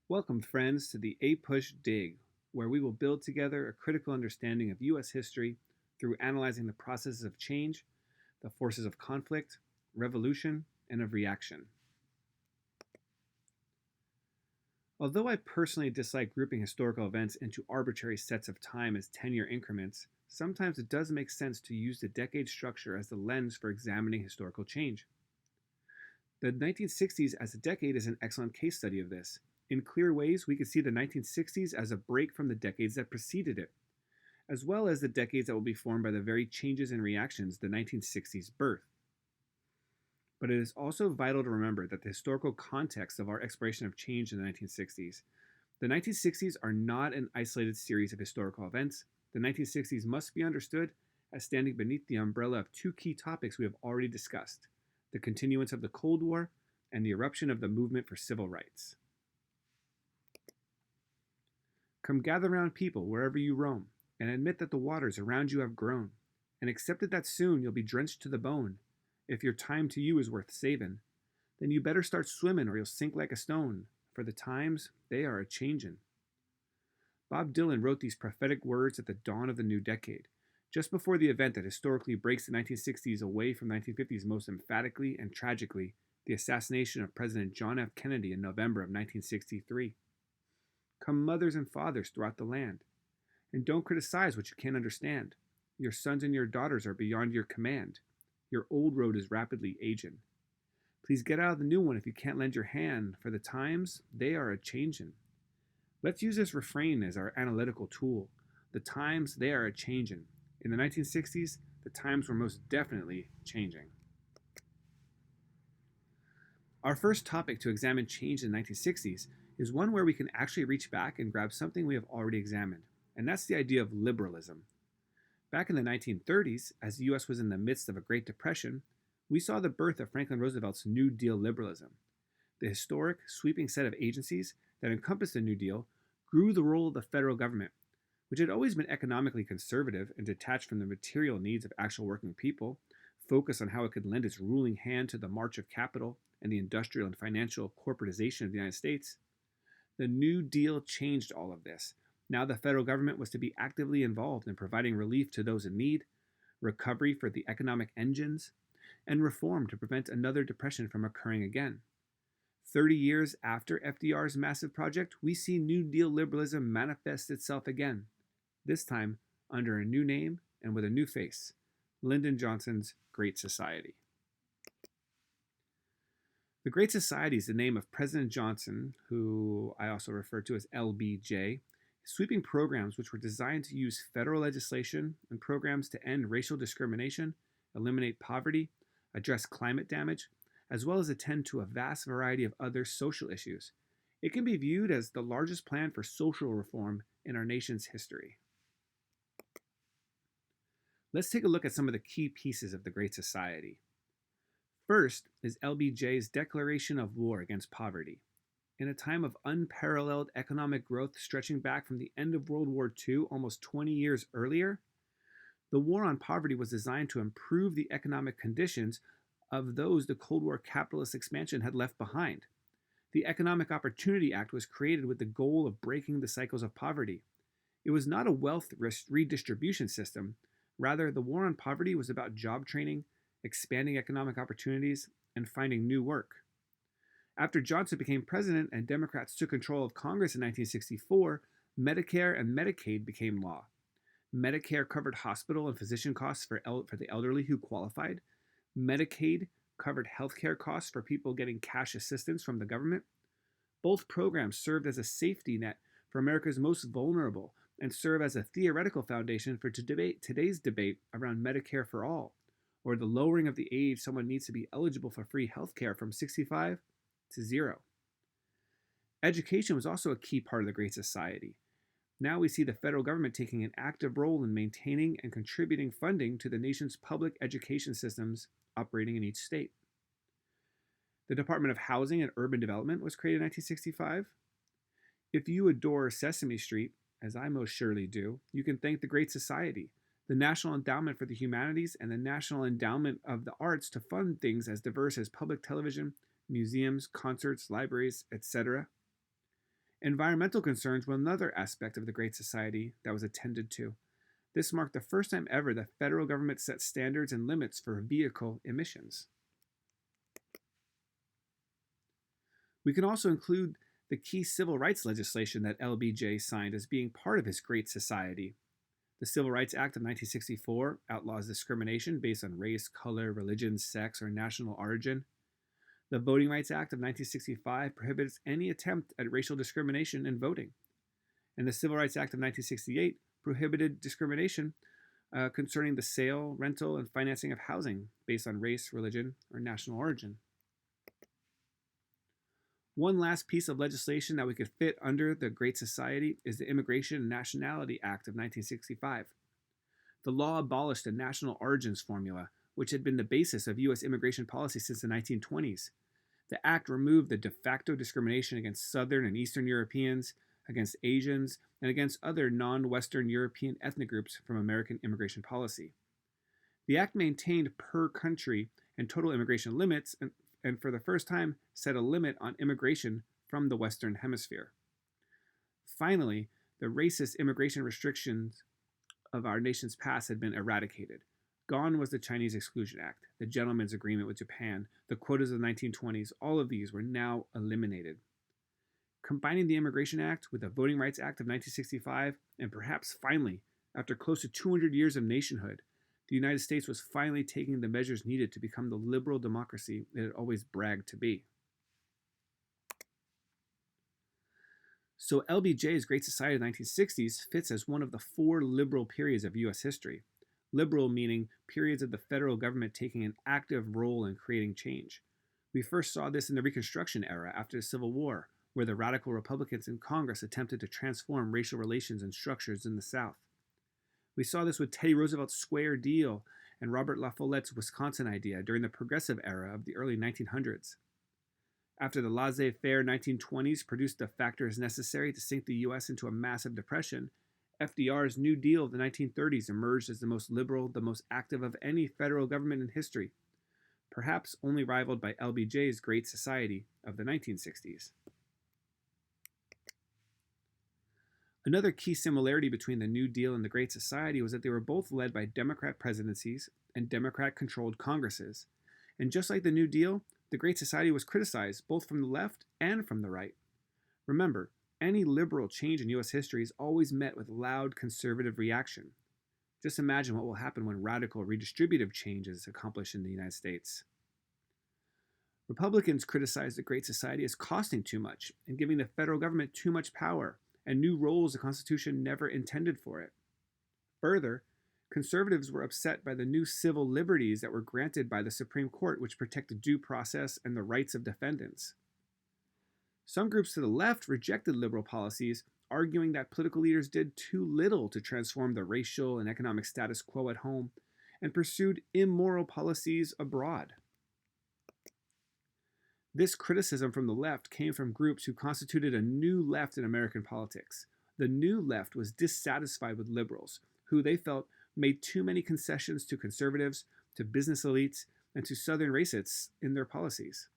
Welcome, friends, to the APUSH Dig, where we will build together a critical understanding of U.S. history through analyzing the processes of change, the forces of conflict, revolution, and of reaction. Although I personally dislike grouping historical events into arbitrary sets of time as 10-year increments, sometimes it does make sense to use the decade structure as the lens for examining historical change. The 1960s as a decade is an excellent case study of this. In clear ways, we could see the 1960s as a break from the decades that preceded it, as well as the decades that will be formed by the very changes and reactions the 1960s birth. But it is also vital to remember that the historical context of our exploration of change in the 1960s. The 1960s are not an isolated series of historical events. The 1960s must be understood as standing beneath the umbrella of two key topics we have already discussed: the continuance of the Cold War and the eruption of the movement for civil rights. Come gather round people wherever you roam, and admit that the waters around you have grown, and accepted that soon you'll be drenched to the bone. If your time to you is worth savin', then you better start swimmin' or you'll sink like a stone, for the times, they are a changin'. Bob Dylan wrote these prophetic words at the dawn of the new decade, just before the event that historically breaks the 1960s away from the 1950s most emphatically and tragically, the assassination of President John F. Kennedy in November of 1963. Come, mothers and fathers throughout the land, and don't criticize what you can't understand. Your sons and your daughters are beyond your command. Your old road is rapidly aging. Please get out of the new one if you can't lend your hand, for the times, they are a changin'. Let's use this refrain as our analytical tool. The times, they are a changin'. In the 1960s, the times were most definitely changing. Our first topic to examine change in the 1960s is one where we can actually reach back and grab something we have already examined, and that's the idea of liberalism. Back in the 1930s, as the US was in the midst of a Great Depression, we saw the birth of Franklin Roosevelt's New Deal liberalism. The historic, sweeping set of agencies that encompassed the New Deal grew the role of the federal government, which had always been economically conservative and detached from the material needs of actual working people, focused on how it could lend its ruling hand to the march of capital and the industrial and financial corporatization of the United States. The New Deal changed all of this. Now the federal government was to be actively involved in providing relief to those in need, recovery for the economic engines, and reform to prevent another depression from occurring again. 30 years after FDR's massive project, we see New Deal liberalism manifest itself again, this time under a new name and with a new face: Lyndon Johnson's Great Society. The Great Society is the name of President Johnson, who I also refer to as LBJ, sweeping programs which were designed to use federal legislation and programs to end racial discrimination, eliminate poverty, address climate damage, as well as attend to a vast variety of other social issues. It can be viewed as the largest plan for social reform in our nation's history. Let's take a look at some of the key pieces of the Great Society. First is LBJ's declaration of war against poverty. In a time of unparalleled economic growth stretching back from the end of World War II almost 20 years earlier, the war on poverty was designed to improve the economic conditions of those the Cold War capitalist expansion had left behind. The Economic Opportunity Act was created with the goal of breaking the cycles of poverty. It was not a wealth redistribution system. Rather, the war on poverty was about job training, expanding economic opportunities, and finding new work. After Johnson became president and Democrats took control of Congress in 1964, Medicare and Medicaid became law. Medicare covered hospital and physician costs for the elderly who qualified. Medicaid covered healthcare costs for people getting cash assistance from the government. Both programs served as a safety net for America's most vulnerable and serve as a theoretical foundation for today's debate around Medicare for all, or the lowering of the age someone needs to be eligible for free healthcare from 65 to 0. Education was also a key part of the Great Society. Now we see the federal government taking an active role in maintaining and contributing funding to the nation's public education systems operating in each state. The Department of Housing and Urban Development was created in 1965. If you adore Sesame Street, as I most surely do, you can thank the Great Society, the National Endowment for the Humanities, and the National Endowment of the Arts to fund things as diverse as public television, museums, concerts, libraries, etc. Environmental concerns were another aspect of the Great Society that was attended to. This marked the first time ever the federal government set standards and limits for vehicle emissions. We can also include the key civil rights legislation that LBJ signed as being part of his Great Society. The Civil Rights Act of 1964 outlaws discrimination based on race, color, religion, sex, or national origin. The Voting Rights Act of 1965 prohibits any attempt at racial discrimination in voting. And the Civil Rights Act of 1968 prohibited discrimination concerning the sale, rental, and financing of housing based on race, religion, or national origin. One last piece of legislation that we could fit under the Great Society is the Immigration and Nationality Act of 1965. The law abolished the national origins formula, which had been the basis of U.S. immigration policy since the 1920s. The act removed the de facto discrimination against Southern and Eastern Europeans, against Asians, and against other non-Western European ethnic groups from American immigration policy. The act maintained per-country and total immigration limits and for the first time set a limit on immigration from the Western Hemisphere. Finally, the racist immigration restrictions of our nation's past had been eradicated. Gone was the Chinese Exclusion Act, the Gentleman's Agreement with Japan, the quotas of the 1920s. All of these were now eliminated. Combining the Immigration Act with the Voting Rights Act of 1965, and perhaps finally, after close to 200 years of nationhood, the United States was finally taking the measures needed to become the liberal democracy it had always bragged to be. So LBJ's Great Society of the 1960s fits as one of the four liberal periods of U.S. history. Liberal meaning periods of the federal government taking an active role in creating change. We first saw this in the Reconstruction era after the Civil War, where the radical Republicans in Congress attempted to transform racial relations and structures in the South. We saw this with Teddy Roosevelt's Square Deal and Robert La Follette's Wisconsin idea during the Progressive era of the early 1900s. After the laissez-faire 1920s produced the factors necessary to sink the U.S. into a massive depression, FDR's New Deal of the 1930s emerged as the most liberal, the most active of any federal government in history, perhaps only rivaled by LBJ's Great Society of the 1960s. Another key similarity between the New Deal and the Great Society was that they were both led by Democrat presidencies and Democrat-controlled Congresses. And just like the New Deal, the Great Society was criticized both from the left and from the right. Remember, any liberal change in U.S. history is always met with loud conservative reaction. Just imagine what will happen when radical redistributive change is accomplished in the United States. Republicans criticized the Great Society as costing too much and giving the federal government too much power and new roles the Constitution never intended for it. Further, conservatives were upset by the new civil liberties that were granted by the Supreme Court, which protected due process and the rights of defendants. Some groups to the left rejected liberal policies, arguing that political leaders did too little to transform the racial and economic status quo at home and pursued immoral policies abroad. This criticism from the left came from groups who constituted a new left in American politics. The new left was dissatisfied with liberals, who they felt made too many concessions to conservatives, to business elites, and to Southern racists in their policies.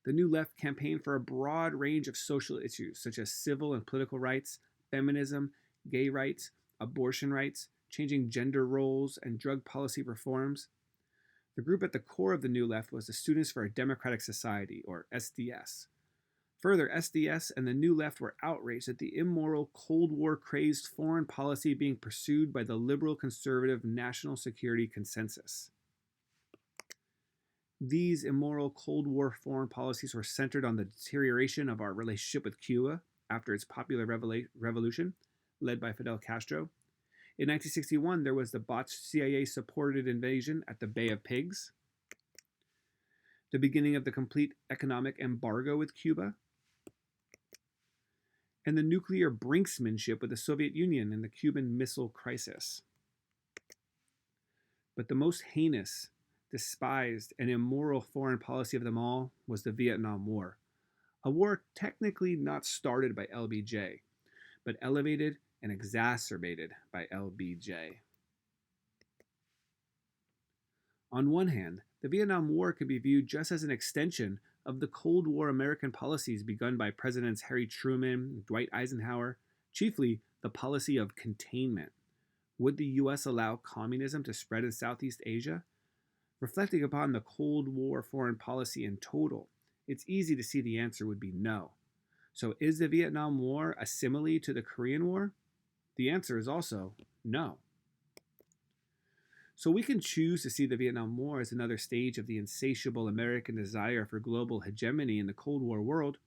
The new left campaigned for a broad range of social issues, such as civil and political rights, feminism, gay rights, abortion rights, changing gender roles, and drug policy reforms. The group at the core of the New Left was the Students for a Democratic Society, or SDS. Further, SDS and the New Left were outraged at the immoral, Cold War-crazed foreign policy being pursued by the liberal conservative national security consensus. These immoral Cold War foreign policies were centered on the deterioration of our relationship with Cuba after its popular revolution, led by Fidel Castro. In 1961, there was the botched CIA-supported invasion at the Bay of Pigs, the beginning of the complete economic embargo with Cuba, and the nuclear brinksmanship with the Soviet Union in the Cuban Missile Crisis. But the most heinous, despised, and immoral foreign policy of them all was the Vietnam War, a war technically not started by LBJ, but elevated and exacerbated by LBJ. On one hand, the Vietnam War could be viewed just as an extension of the Cold War American policies begun by Presidents Harry Truman and Dwight Eisenhower, chiefly the policy of containment? Would the U.S. allow communism to spread in Southeast Asia? Reflecting upon the Cold War foreign policy in total, it's easy to see the answer would be no. So, is the Vietnam War a simile to the Korean War? The answer is also no. So we can choose to see the Vietnam War as another stage of the insatiable American desire for global hegemony in the Cold War world,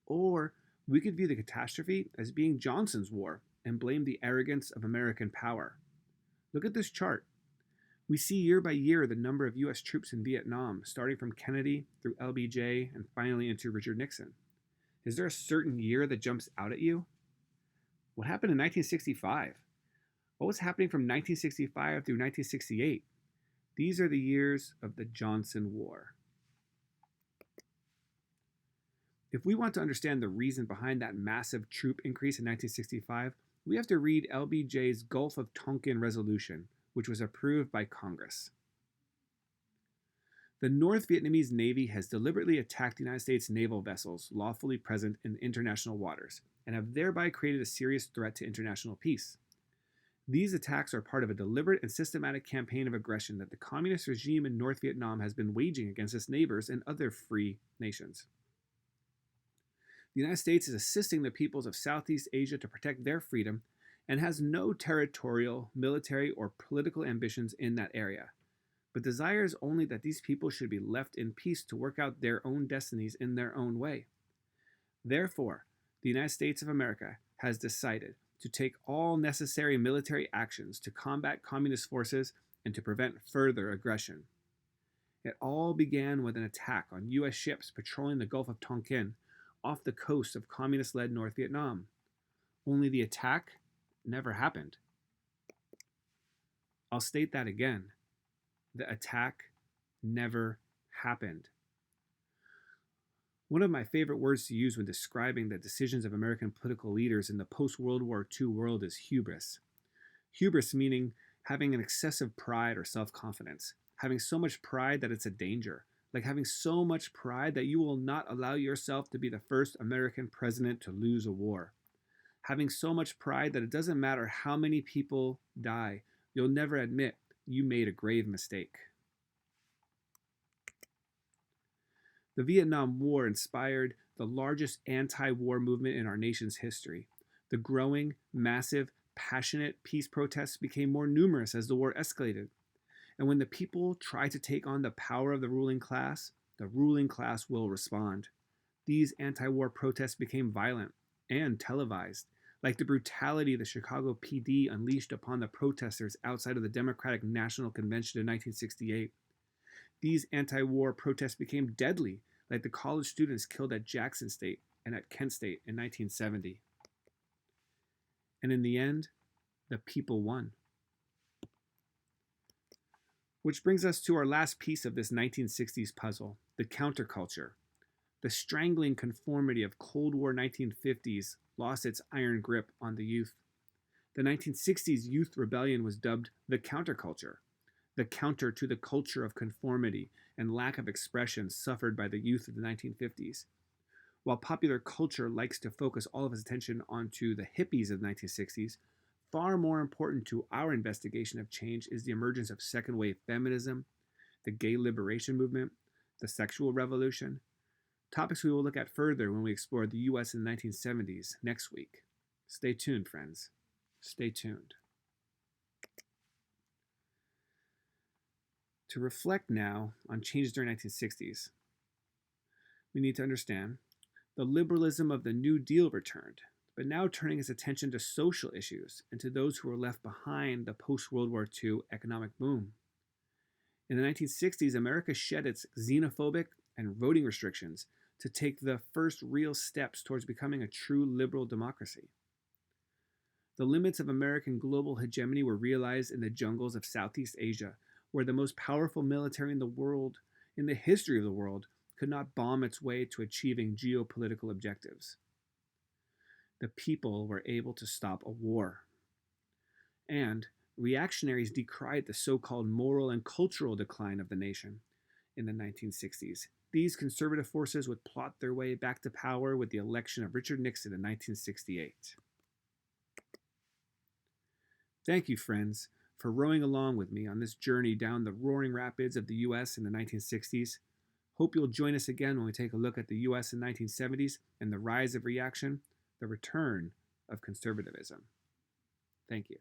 or we could view the catastrophe as being Johnson's war and blame the arrogance of American power. Look at this chart. We see year by year the number of U.S. troops in Vietnam, starting from Kennedy through LBJ and finally into Richard Nixon. Is there a certain year that jumps out at you? What happened in 1965? What was happening from 1965 through 1968? These are the years of the Johnson War. If we want to understand the reason behind that massive troop increase in 1965, we have to read LBJ's Gulf of Tonkin Resolution, which was approved by Congress. The North Vietnamese Navy has deliberately attacked United States naval vessels lawfully present in international waters and have thereby created a serious threat to international peace. These attacks are part of a deliberate and systematic campaign of aggression that the communist regime in North Vietnam has been waging against its neighbors and other free nations. The United States is assisting the peoples of Southeast Asia to protect their freedom and has no territorial, military, or political ambitions in that area, but desires only that these people should be left in peace to work out their own destinies in their own way. Therefore, the United States of America has decided to take all necessary military actions to combat communist forces and to prevent further aggression. It all began with an attack on U.S. ships patrolling the Gulf of Tonkin off the coast of communist-led North Vietnam. Only the attack never happened. I'll state that again. The attack never happened. One of my favorite words to use when describing the decisions of American political leaders in the post-World War II world is hubris. Hubris meaning having an excessive pride or self-confidence, having so much pride that it's a danger, like having so much pride that you will not allow yourself to be the first American president to lose a war. Having so much pride that it doesn't matter how many people die, you'll never admit you made a grave mistake. The Vietnam War inspired the largest anti-war movement in our nation's history. The growing, massive, passionate peace protests became more numerous as the war escalated. And when the people try to take on the power of the ruling class will respond. These anti-war protests became violent and televised, like the brutality the Chicago PD unleashed upon the protesters outside of the Democratic National Convention in 1968. These anti-war protests became deadly, like the college students killed at Jackson State and at Kent State in 1970. And in the end, the people won. Which brings us to our last piece of this 1960s puzzle, the counterculture. The strangling conformity of Cold War 1950s lost its iron grip on the youth. The 1960s youth rebellion was dubbed the counterculture, the counter to the culture of conformity and lack of expression suffered by the youth of the 1950s. While popular culture likes to focus all of its attention onto the hippies of the 1960s, far more important to our investigation of change is the emergence of second-wave feminism, the gay liberation movement, the sexual revolution, topics we will look at further when we explore the U.S. in the 1970s next week. Stay tuned, friends. Stay tuned. To reflect now on changes during the 1960s, we need to understand the liberalism of the New Deal returned, but now turning its attention to social issues and to those who were left behind the post-World War II economic boom. In the 1960s, America shed its xenophobic and voting restrictions to take the first real steps towards becoming a true liberal democracy. The limits of American global hegemony were realized in the jungles of Southeast Asia, where the most powerful military in the world, in the history of the world, could not bomb its way to achieving geopolitical objectives. The people were able to stop a war. And reactionaries decried the so-called moral and cultural decline of the nation in the 1960s, These conservative forces would plot their way back to power with the election of Richard Nixon in 1968. Thank you, friends, for rowing along with me on this journey down the roaring rapids of the U.S. in the 1960s. Hope you'll join us again when we take a look at the U.S. in the 1970s and the rise of reaction, the return of conservatism. Thank you.